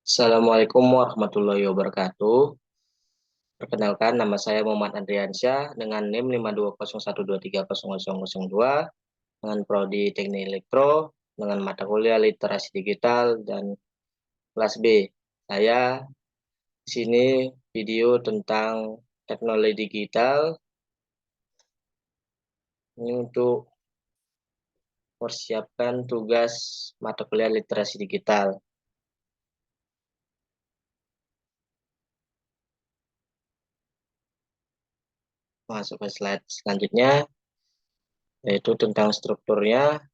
Assalamualaikum warahmatullahi wabarakatuh. Perkenalkan, nama saya Muhammad Andriansyah dengan NIM 52012300002 dengan prodi Teknik Elektro dengan mata kuliah Literasi Digital dan kelas B. Saya di sini video tentang teknologi digital ini untuk persiapkan tugas mata kuliah Literasi Digital. Masuk ke slide selanjutnya, yaitu tentang strukturnya.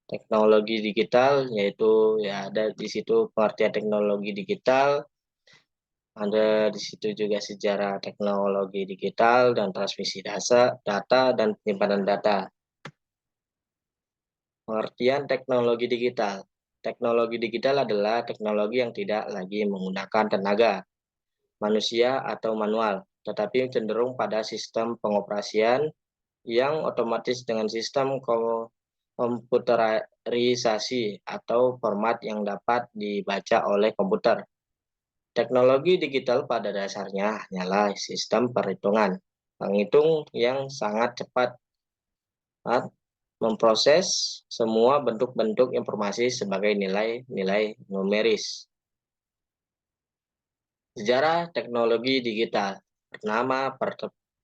Teknologi digital, yaitu ya ada di situ pengertian teknologi digital, ada di situ juga sejarah teknologi digital dan transmisi data dan penyimpanan data. Pengertian teknologi digital. Teknologi digital adalah teknologi yang tidak lagi menggunakan tenaga manusia atau manual, tetapi cenderung pada sistem pengoperasian yang otomatis dengan sistem komputerisasi atau format yang dapat dibaca oleh komputer. Teknologi digital pada dasarnya hanyalah sistem perhitungan penghitung yang sangat cepat memproses semua bentuk-bentuk informasi sebagai nilai-nilai numeris. Sejarah teknologi digital bernama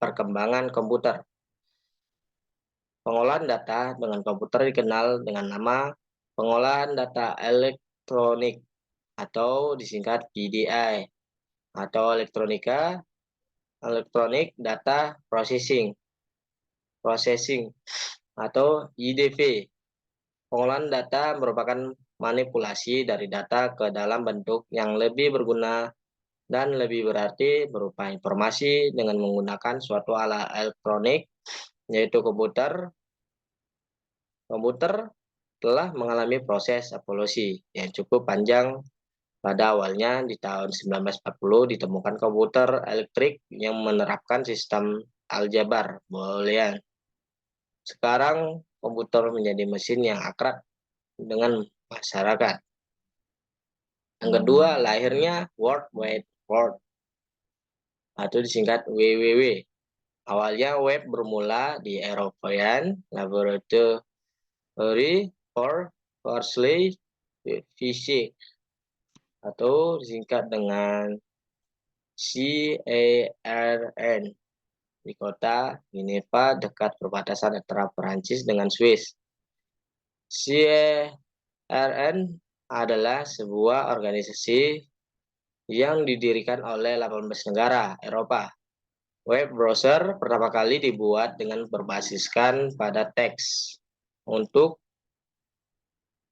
perkembangan komputer. Pengolahan data dengan komputer dikenal dengan nama pengolahan data elektronik atau disingkat PDI atau Electronic Data Processing atau IDV. Pengolahan data merupakan manipulasi dari data ke dalam bentuk yang lebih berguna dan lebih berarti berupa informasi dengan menggunakan suatu alat elektronik, yaitu komputer. Komputer telah mengalami proses evolusi yang cukup panjang. Pada awalnya di tahun 1940 ditemukan komputer elektrik yang menerapkan sistem aljabar Boolean. Sekarang komputer menjadi mesin yang akrab dengan masyarakat. Yang kedua, lahirnya World Wide Web atau disingkat WWW. Awalnya web bermula di European Laboratory for Parsley Physics atau disingkat dengan CERN di kota Geneva dekat perbatasan antara Perancis dengan Swiss. CERN adalah sebuah organisasi yang didirikan oleh 18 negara Eropa. Web browser pertama kali dibuat dengan berbasiskan pada teks. Untuk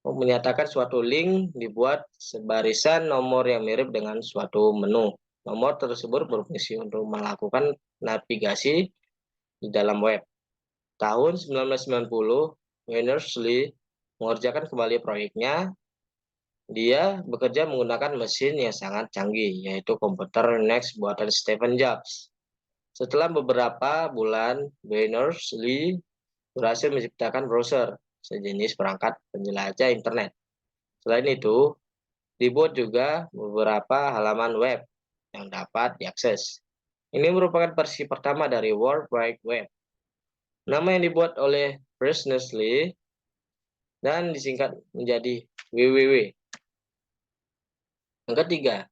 menyatakan suatu link dibuat sebarisan nomor yang mirip dengan suatu menu. Nomor tersebut berfungsi untuk melakukan navigasi di dalam web. Tahun 1990, Berners-Lee mengerjakan kembali proyeknya. Dia bekerja menggunakan mesin yang sangat canggih, yaitu komputer NeXT buatan Steve Jobs. Setelah beberapa bulan, Berners-Lee berhasil menciptakan browser, sejenis perangkat penjelajah internet. Selain itu, dibuat juga beberapa halaman web yang dapat diakses. Ini merupakan versi pertama dari World Wide Web. Nama yang dibuat oleh Berners-Lee dan disingkat menjadi WWW. Yang ketiga,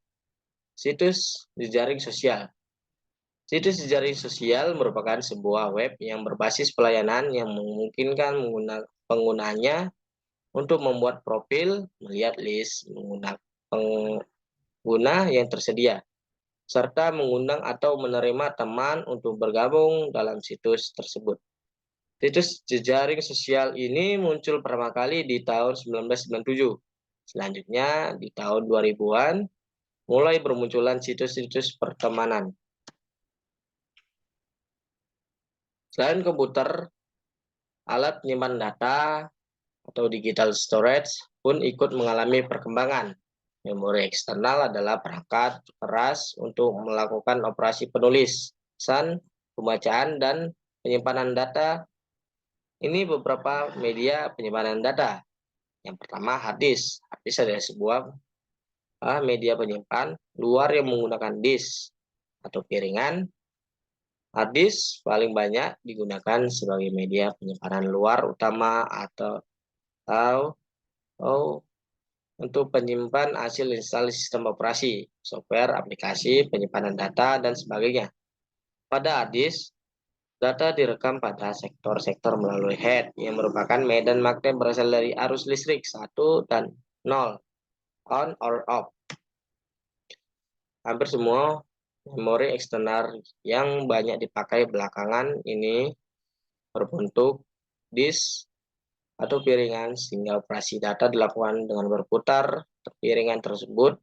situs jejaring sosial. Situs jejaring sosial merupakan sebuah web yang berbasis pelayanan yang memungkinkan penggunanya untuk membuat profil, melihat list pengguna yang tersedia, serta mengundang atau menerima teman untuk bergabung dalam situs tersebut. Situs jejaring sosial ini muncul pertama kali di tahun 1997. Selanjutnya, di tahun 2000-an, mulai bermunculan situs-situs pertemanan. Selain komputer, alat penyimpan data atau digital storage pun ikut mengalami perkembangan. Memori eksternal adalah perangkat keras untuk melakukan operasi penulisan, pembacaan, dan penyimpanan data. Ini beberapa media penyimpanan data. Yang pertama, hard disk. Hard disk adalah sebuah media penyimpan luar yang menggunakan disk atau piringan. Hard disk paling banyak digunakan sebagai media penyimpanan luar utama atau untuk penyimpan hasil instalasi sistem operasi, software, aplikasi, penyimpanan data, dan sebagainya. Pada hard disk, data direkam pada sektor-sektor melalui head, yang merupakan medan magnet berasal dari arus listrik 1 dan 0, on or off. Hampir semua memori eksternal yang banyak dipakai belakangan ini berbentuk disk atau piringan, sehingga operasi data dilakukan dengan berputar piringan tersebut.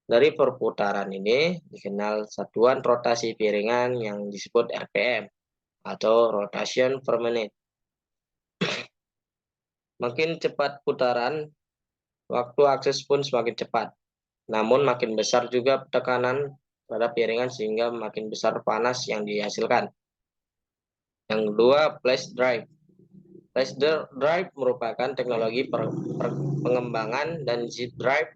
Dari perputaran ini dikenal satuan rotasi piringan yang disebut RPM atau rotation per menit. Makin cepat putaran, waktu akses pun semakin cepat. Namun makin besar juga tekanan pada piringan sehingga makin besar panas yang dihasilkan. Yang kedua, flash drive. Flash drive merupakan teknologi pengembangan dan zip drive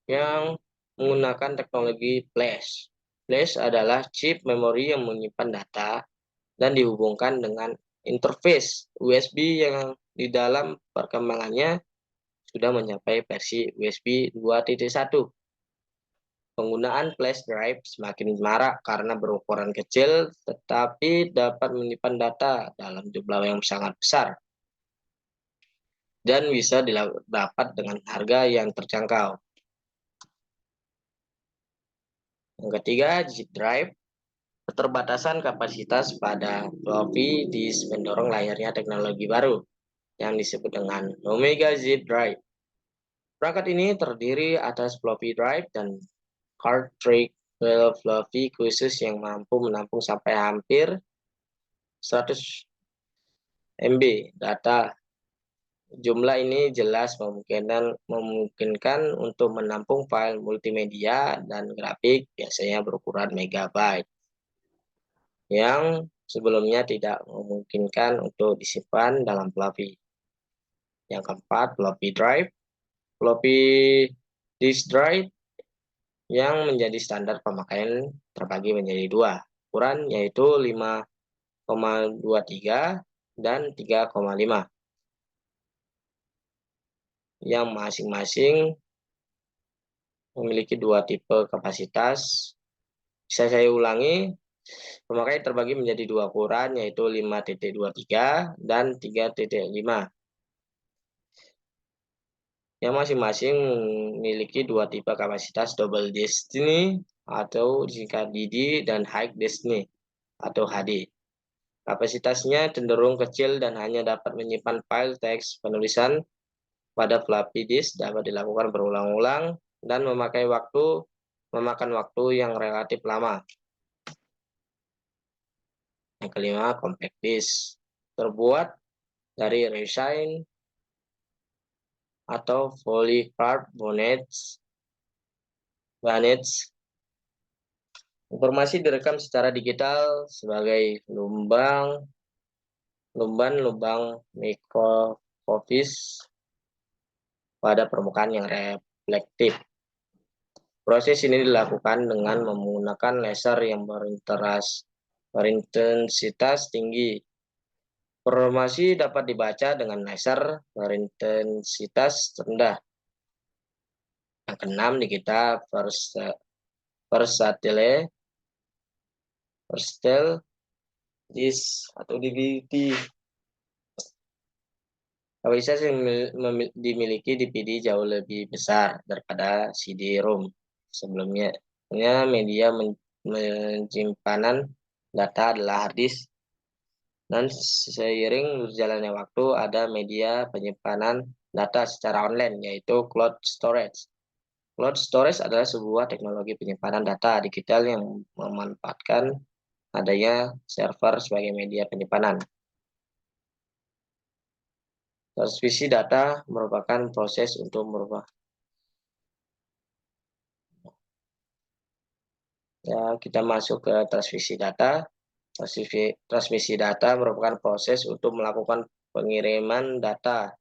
yang menggunakan teknologi flash. Flash adalah chip memori yang menyimpan data dan dihubungkan dengan interface USB yang di dalam perkembangannya sudah mencapai versi USB 2.1. Penggunaan flash drive semakin marak karena berukuran kecil tetapi dapat menyimpan data dalam jumlah yang sangat besar dan bisa didapat dengan harga yang terjangkau. Yang ketiga, zip drive. Keterbatasan kapasitas pada floppy disk mendorong lahirnya teknologi baru yang disebut dengan Omega Zip Drive. Perangkat ini terdiri atas floppy drive dan cartridge floppy khusus yang mampu menampung sampai hampir 100 MB data. Jumlah ini jelas memungkinkan untuk menampung file multimedia dan grafik biasanya berukuran megabyte, yang sebelumnya tidak memungkinkan untuk disimpan dalam floppy. Yang keempat, floppy drive. Floppy disk drive yang menjadi standar pemakaian terbagi menjadi dua ukuran, yaitu 5,23 dan 3,5, yang masing-masing memiliki dua tipe kapasitas. Bisa saya ulangi, pemakaian terbagi menjadi dua ukuran, yaitu 5.23 dan 3.5. Yang masing-masing memiliki dua tipe kapasitas double destiny atau disingkat DD dan high destiny atau HD. Kapasitasnya cenderung kecil dan hanya dapat menyimpan file teks penulisan. Pada floppy disk dapat dilakukan berulang-ulang dan memakan waktu yang relatif lama. Yang kelima, compact disk. Terbuat dari resin atau polycarbonate bahanets. Informasi direkam secara digital sebagai lubang mikrofis pada permukaan yang reflektif. Proses ini dilakukan dengan menggunakan laser yang berintensitas tinggi. Informasi dapat dibaca dengan laser berintensitas rendah. Yang keenam, digital versatile disk atau DVD. Kapasitas yang dimiliki DVD jauh lebih besar daripada CD-ROM sebelumnya. Media penyimpanan data adalah hard disk, dan seiring berjalannya waktu ada media penyimpanan data secara online, yaitu cloud storage. Cloud storage adalah sebuah teknologi penyimpanan data digital yang memanfaatkan adanya server sebagai media penyimpanan. Transmisi data merupakan proses untuk merubah. Ya, kita masuk ke transmisi data. Transmisi data merupakan proses untuk melakukan pengiriman data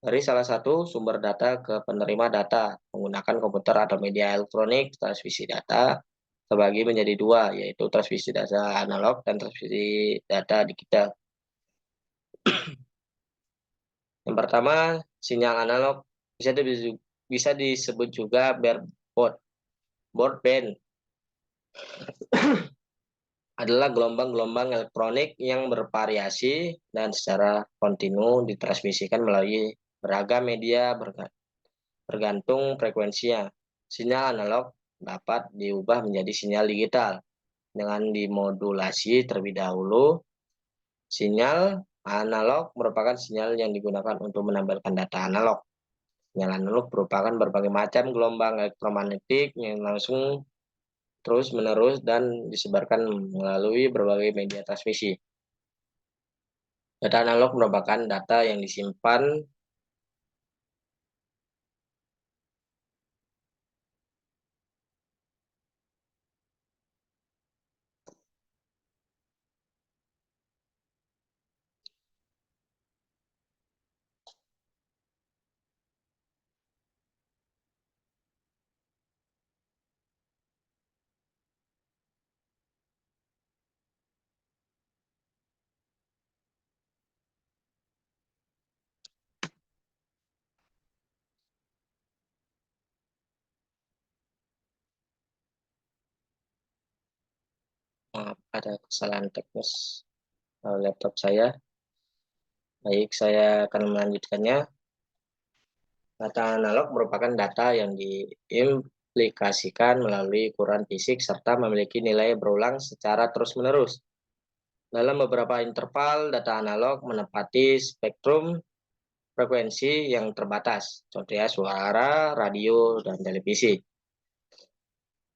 dari salah satu sumber data ke penerima data menggunakan komputer atau media elektronik. Transmisi data terbagi menjadi dua, yaitu transmisi data analog dan transmisi data digital. Yang pertama, sinyal analog bisa disebut juga broadband adalah gelombang-gelombang elektronik yang bervariasi dan secara kontinu ditransmisikan melalui beragam media bergantung frekuensinya. Sinyal analog dapat diubah menjadi sinyal digital dengan dimodulasi terlebih dahulu. Sinyal analog merupakan sinyal yang digunakan untuk menampilkan data analog. Sinyal analog merupakan berbagai macam gelombang elektromagnetik yang langsung terus-menerus dan disebarkan melalui berbagai media transmisi. Data analog merupakan data yang disimpan ada kesalahan teknis laptop saya. Baik, saya akan melanjutkannya. Data analog merupakan data yang diimplikasikan melalui ukuran fisik serta memiliki nilai berulang secara terus-menerus. Dalam beberapa interval, data analog menepati spektrum frekuensi yang terbatas, contohnya suara, radio, dan televisi.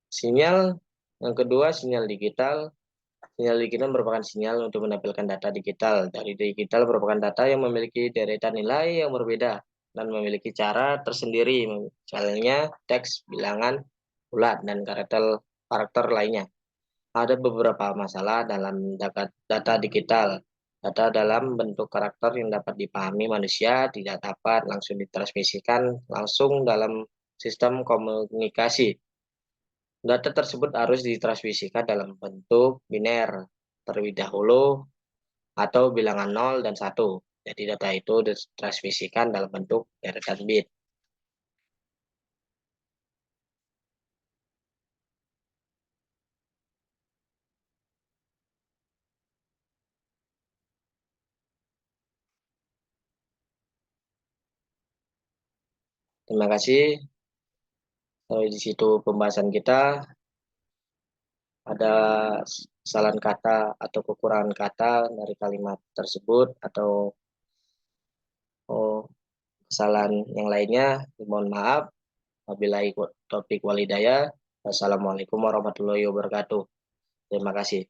Sinyal yang kedua, sinyal digital. Sinyal digital merupakan sinyal untuk menampilkan data digital. Dari digital merupakan data yang memiliki deretan nilai yang berbeda dan memiliki cara tersendiri, misalnya teks, bilangan, bulat, dan karakter lainnya. Ada beberapa masalah dalam data digital. Data dalam bentuk karakter yang dapat dipahami manusia tidak dapat langsung ditransmisikan langsung dalam sistem komunikasi. Data tersebut harus ditransmisikan dalam bentuk biner terlebih dahulu atau bilangan 0 dan 1. Jadi data itu ditransmisikan dalam bentuk deretan bit. Terima kasih. Di situ pembahasan kita. Ada kesalahan kata atau kekurangan kata dari kalimat tersebut atau kesalahan yang lainnya, mohon maaf. Wabillahi taufiq walhidayah. Wassalamualaikum warahmatullahi wabarakatuh. Terima kasih.